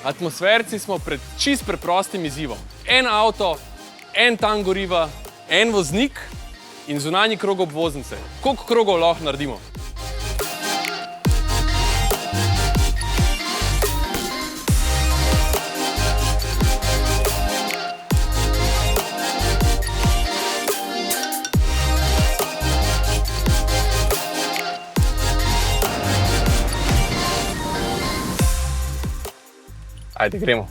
Atmosferci smo pred čist preprostim izzivom. En avto, en tank goriva, en voznik in zunanji krog obvoznice. Koliko krogov lahko naredimo? Ajde, gremo.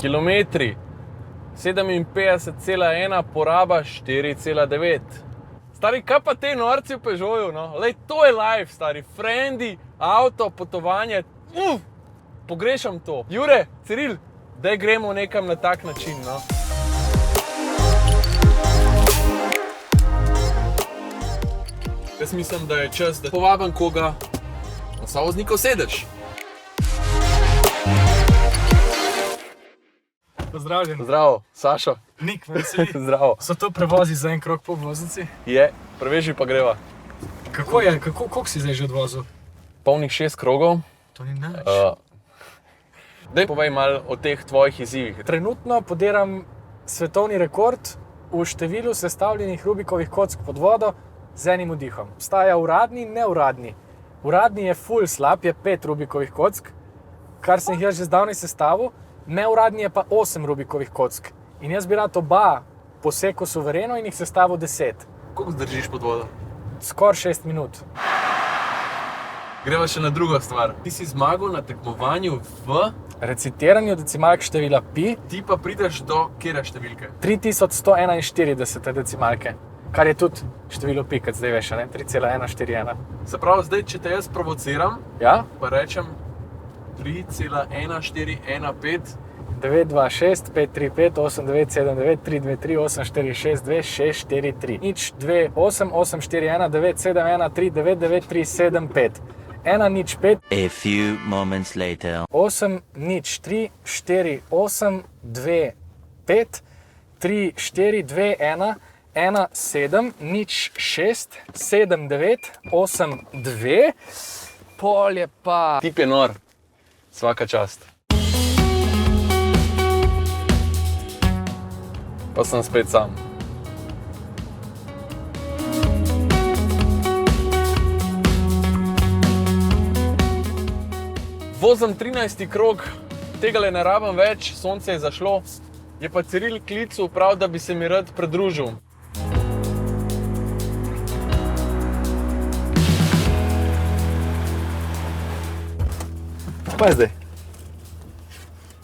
Kilometri 57,1, poraba 4,9. Stari, kaj pa te norci v Peugeotu, no? Lej, to je life, stari. Frendi, avto, potovanje. Pogrešam to. Jure, Ciril, daj gremo nekam na tak način, no? Jaz mislim, da je čas, da povabim koga na sovoznikov sedež. Pozdravljen. Zdravo, Sašo. Nik, me veseli. Zdravo. So to prevozi za en krog po obvoznici? Je, preveži pa greva. Kako je, koliko si zdaj že odvozil? Polnih 6 krogov. To ni nič. Daj povej malo o teh tvojih izzivih. Trenutno podiram svetovni rekord v številu sestavljenih Rubikovih kock pod vodo z enim vdihom. Obstaja uradni in neuradni. Uradni je ful slab, je 5 Rubikovih kock, kar sem jih jaz že zdavnaj sestavil. Neuradni je pa 8 Rubikovih kock. In jaz bi rad oba posekal suvereno in jih sestavil 10. Koliko zdržiš pod vodo? Skoraj 6 minut. Greva še na drugo stvar. Ti si zmagal na tekmovanju v... Recitiranju decimalk števila pi. Ti pa prideš do kjera številke? 3141 decimalke. Kar je tudi število pi, kot zdaj veš, ne? 3,141. Se pravi, zdaj, če te jaz provociram, Ja? pa rečem 3,1415. 926 535 8979 323 846 2643 nič 2 8 841 971 399 375 1 nič 5 A few moments later. 8 nič 3 4 8 2 5 3 4 2 1 1 7 nič 6 7 9 8 2 pol je pa... Tip je nor. Svaka čast. Pa sem spet sam. Vozim 13. krog, tegale ne rabim več, sonce je zašlo. Je pa Ciril klical prav, da bi se mi rad pridružil. Pa je zdaj?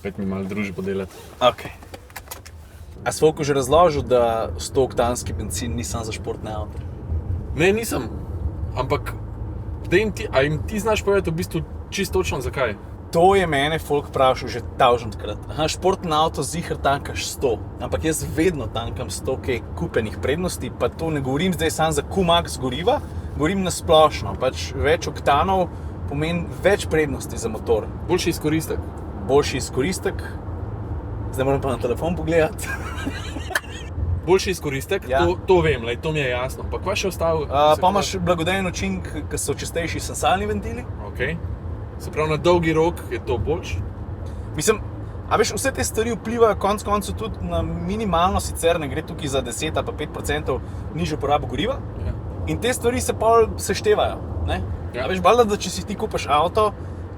Pet mi malo druži podelati. Ok. A si Folku že razložil, da 100-oktanski bencin ni samo za športne avte? Ne, nisem. Ampak, a jim ti znaš povedati v bistvu čisto točno zakaj? To je mene Folk vprašal že 1000-krat. Aha, športni avto ziher tankaš 100, ampak jaz vedno tankam 100 kaj kupenih prednosti, pa to ne govorim zdaj samo za Q-Max goriva, govorim na splošno. Pač več oktanov pomeni več prednosti za motor. Boljši izkoristek. Boljši izkoristek. Zdaj moram pa na telefon pogledati. Boljši izkoristek, Ja. to vem, lej, to mi je jasno. Pa kva še ostalo? Pa imaš blagodejen učinek, ker so čistejši sensalni ventili. Okay. Se pravi, na dolgi rok je to boljš? Mislim, a veš, vse te stvari vplivajo konec koncev tudi na minimalno, sicer ne gre tukaj za 10 ali pa 5% nižjo porabo goriva. Ja. In te stvari se pol seštevajo, ne? Ja. A veš, valjda, da če si ti kupiš avto,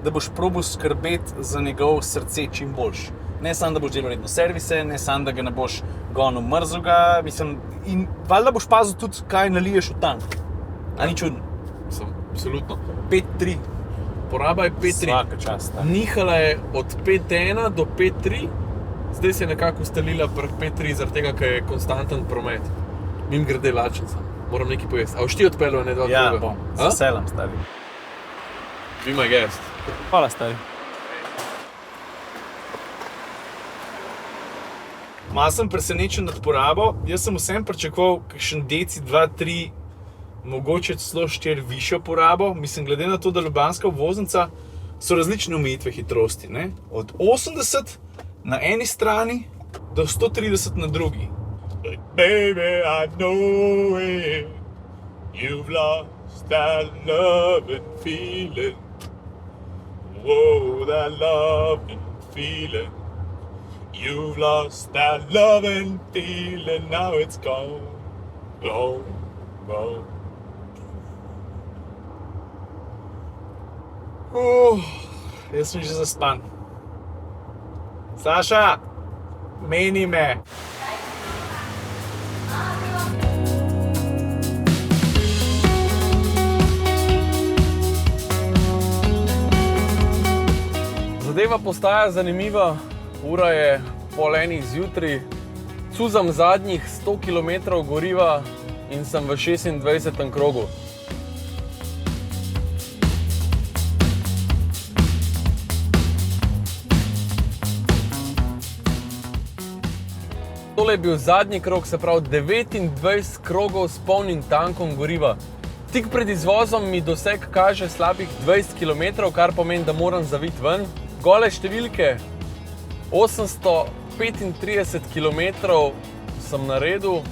da boš probal skrbeti za njegov srce čim boljš. Ne samo, da boš delal redno servise, ne samo, da ga ne boš gonil mrzoga, mislim, in valjda boš pazil tudi, kaj naliješ v tank. A ni čudno? Absolutno. 5,3. Poraba je 5,3. Svaka čast. Nihala je od 5,1 do 5,3 Zdaj se je nekako ustalila pri 5-3, zaradi tega, ker je konstanten promet. Mim grede lačen sem, moram nekaj pojesti. A boš ti odpeljal, ne dva Ja, kroga? bom. Z veseljem, stari. Be my guest. Hvala, stari. Malo sem presenečen nad porabo. Jaz sem vsem pričakoval kakšen deci, 2, 3, mogoče celo 4 višjo porabo. Mislim, glede na to, da ljubljanska obvoznica so različne omejitve hitrosti, ne? Od 80 na eni strani do 130 na drugi. Baby, I know it. You've lost that love and feeling. Whoa, that love and feeling. You've lost that love and feeling. Now it's gone, gone, gone. Jaz sem že zaspan. Saša, meni me. Zadeva postaja zanimiva, ura je 9:30 zjutraj, cuzam zadnjih 100 km goriva in sem v 26. krogu. Tole je bil zadnji krog, se pravi 29 krogov s polnim tankom goriva. Tik pred izvozom mi doseg kaže slabih 20 km, kar pomeni, da moram zaviti ven. Gole številke, 835 km sem naredil,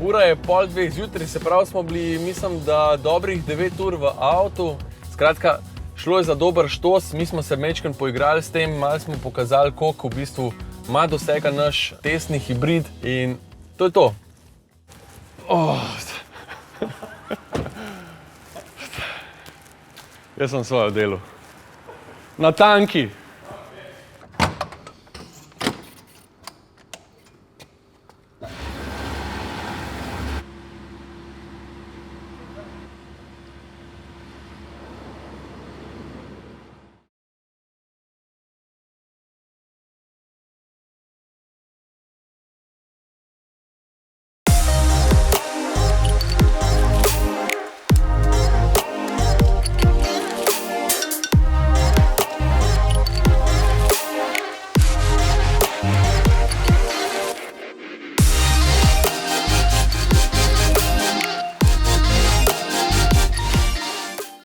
ura je 1:30 zjutraj, se pravi smo bili, mislim, da dobrih 9 ur v avtu. Skratka, šlo je za dober štos, mi smo se majčkeno poigrali s tem, malo smo pokazali, koliko v bistvu ima dosega naš testni hibrid in to je to. Jaz sem svoje delo. Na tanki.